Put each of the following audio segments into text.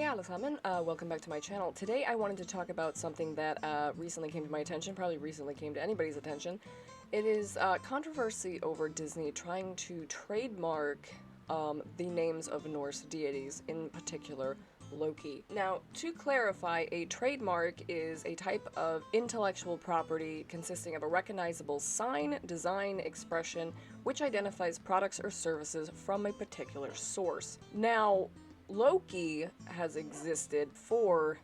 allesammans, welcome back to my channel. Today I wanted to talk about something that recently came to my attention, probably recently came to anybody's attention. It is controversy over Disney trying to trademark the names of Norse deities, in particular Loki. Now, to clarify, a trademark is a type of intellectual property consisting of a recognizable sign, design, expression, which identifies products or services from a particular source. Now, Loki has existed for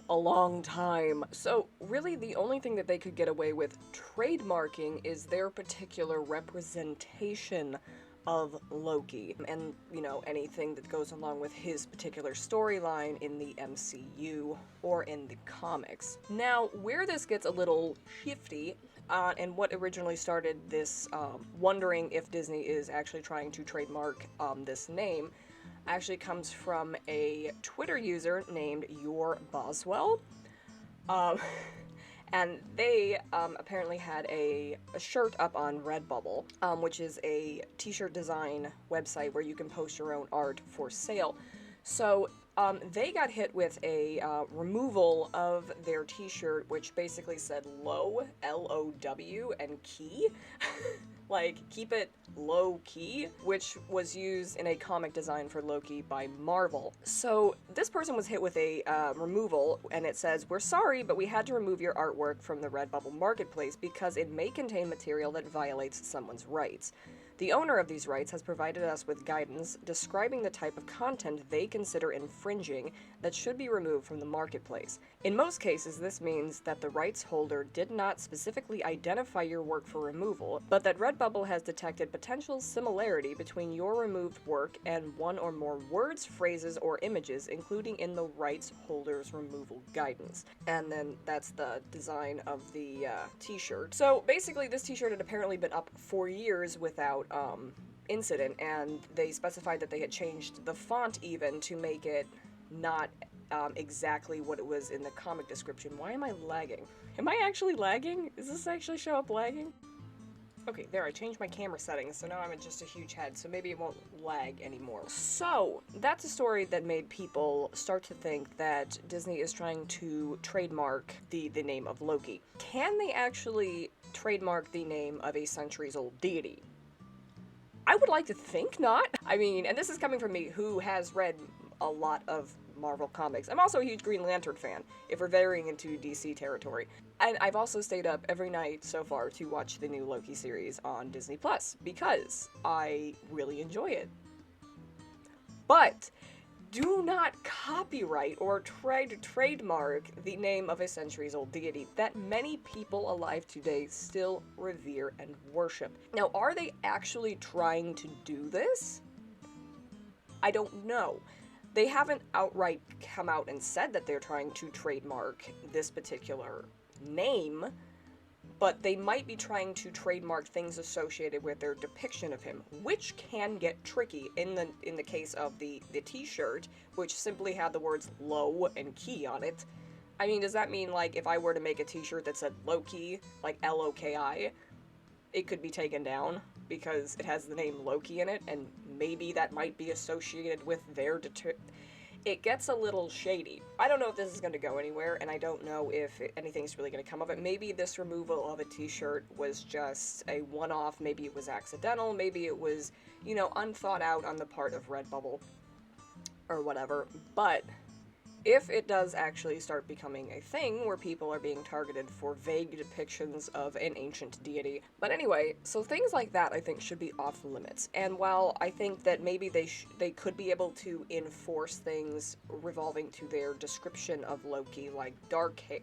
a long time, so really the only thing that they could get away with trademarking is their particular representation of Loki and, you know, anything that goes along with his particular storyline in the MCU or in the comics. Now, where this gets a little shifty, and what originally started this wondering if Disney is actually trying to trademark this name, actually comes from a Twitter user named Your Boswell. And they apparently had a shirt up on Redbubble, which is a t-shirt design website where you can post your own art for sale. So they got hit with a removal of their t-shirt, which basically said low, L-O-W, and key. Like, keep it low key, which was used in a comic design for Loki by Marvel. So this person was hit with a removal, and it says, "We're sorry, but we had to remove your artwork from the Redbubble marketplace because it may contain material that violates someone's rights. The owner of these rights has provided us with guidance describing the type of content they consider infringing that should be removed from the marketplace. In most cases, this means that the rights holder did not specifically identify your work for removal, but that Redbubble has detected potential similarity between your removed work and one or more words, phrases, or images, including in the rights holder's removal guidance." And then that's the design of the t-shirt. So basically, this t-shirt had apparently been up for years without incident, and they specified that they had changed the font even to make it not exactly what it was in the comic description. Why am I lagging? Am I actually lagging? Does this actually show up lagging? Okay, there, I changed my camera settings, so now I'm in just a huge head, so maybe it won't lag anymore. So, that's a story that made people start to think that Disney is trying to trademark the name of Loki. Can they actually trademark the name of a centuries-old deity? I would like to think not. I mean, and this is coming from me, who has read a lot of Marvel comics. I'm also a huge Green Lantern fan, if we're veering into DC territory. And I've also stayed up every night so far to watch the new Loki series on Disney+, because I really enjoy it. But do not copyright or try to trademark the name of a centuries-old deity that many people alive today still revere and worship. Now, are they actually trying to do this? I don't know. They haven't outright come out and said that they're trying to trademark this particular name, but they might be trying to trademark things associated with their depiction of him, which can get tricky in the case of the t-shirt, which simply had the words low and key on it. I mean, does that mean, like, if I were to make a t-shirt that said Loki, like L-O-K-I, it could be taken down because it has the name Loki in it, and maybe that might be associated with their It gets a little shady. I don't know if this is going to go anywhere, and I don't know if anything's really going to come of it. Maybe this removal of a t-shirt was just a one-off, maybe it was accidental, maybe it was, you know, unthought out on the part of Redbubble, or whatever, but if it does actually start becoming a thing where people are being targeted for vague depictions of an ancient deity. But anyway, so things like that I think should be off limits. And while I think that maybe they could be able to enforce things revolving to their description of Loki, like dark hair.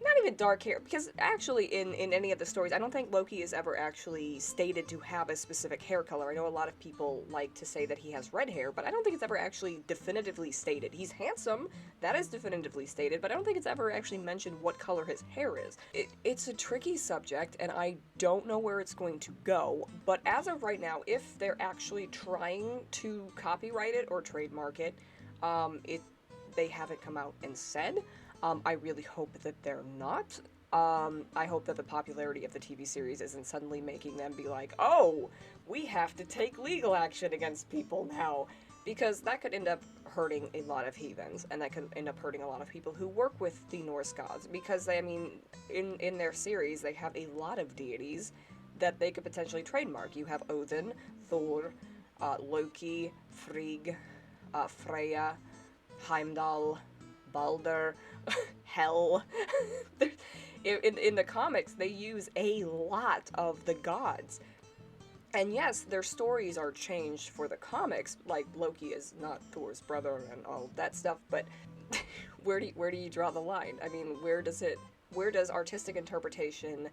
Not even dark hair, because actually in any of the stories, I don't think Loki is ever actually stated to have a specific hair color. I know a lot of people like to say that he has red hair, but I don't think it's ever actually definitively stated. He's handsome, that is definitively stated, but I don't think it's ever actually mentioned what color his hair is. It's a tricky subject, and I don't know where it's going to go, but as of right now, if they're actually trying to copyright it or trademark it, they haven't come out and said. I really hope that they're not. I hope that the popularity of the TV series isn't suddenly making them be like, oh, we have to take legal action against people now. because that could end up hurting a lot of heathens, and that could end up hurting a lot of people who work with the Norse gods, because I mean, in their series, they have a lot of deities that they could potentially trademark. You have Odin, Thor, Loki, Frigg, Freya, Heimdall, Balder, Hel. In the comics, they use a lot of the gods. And yes, their stories are changed for the comics, like Loki is not Thor's brother and all that stuff, but where do you draw the line? I mean, where does artistic interpretation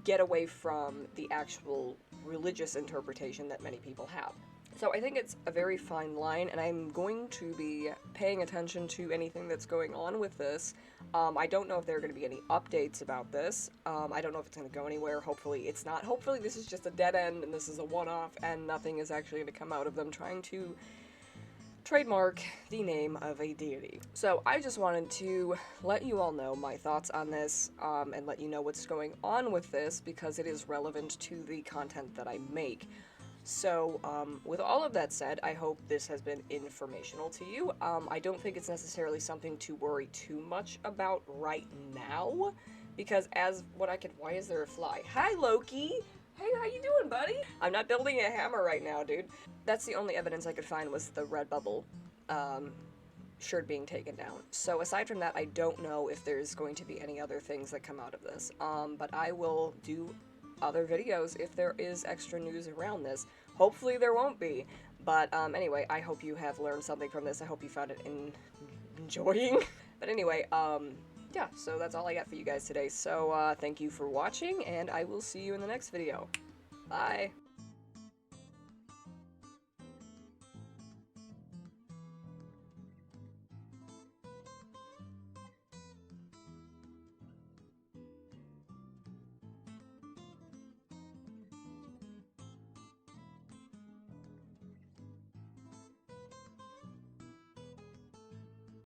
get away from the actual religious interpretation that many people have? So I think it's a very fine line, and I'm going to be paying attention to anything that's going on with this. I don't know if there are going to be any updates about this. I don't know if it's going to go anywhere. Hopefully it's not. Hopefully this is just a dead end, and this is a one-off, and nothing is actually going to come out of them trying to trademark the name of a deity. So I just wanted to let you all know my thoughts on this, and let you know what's going on with this, because it is relevant to the content that I make. So, with all of that said, I hope this has been informational to you. I don't think it's necessarily something to worry too much about right now, because why is there a fly? Hi, Loki! Hey, how you doing, buddy? I'm not building a hammer right now, dude. That's the only evidence I could find was the Redbubble, shirt being taken down. So aside from that, I don't know if there's going to be any other things that come out of this. But I will do other videos if there is extra news around this. Hopefully there won't be, but anyway, I hope you have learned something from this. I hope you found it enjoying. But anyway, yeah, so that's all I got for you guys today. So thank you for watching, and I will see you in the next video. Bye!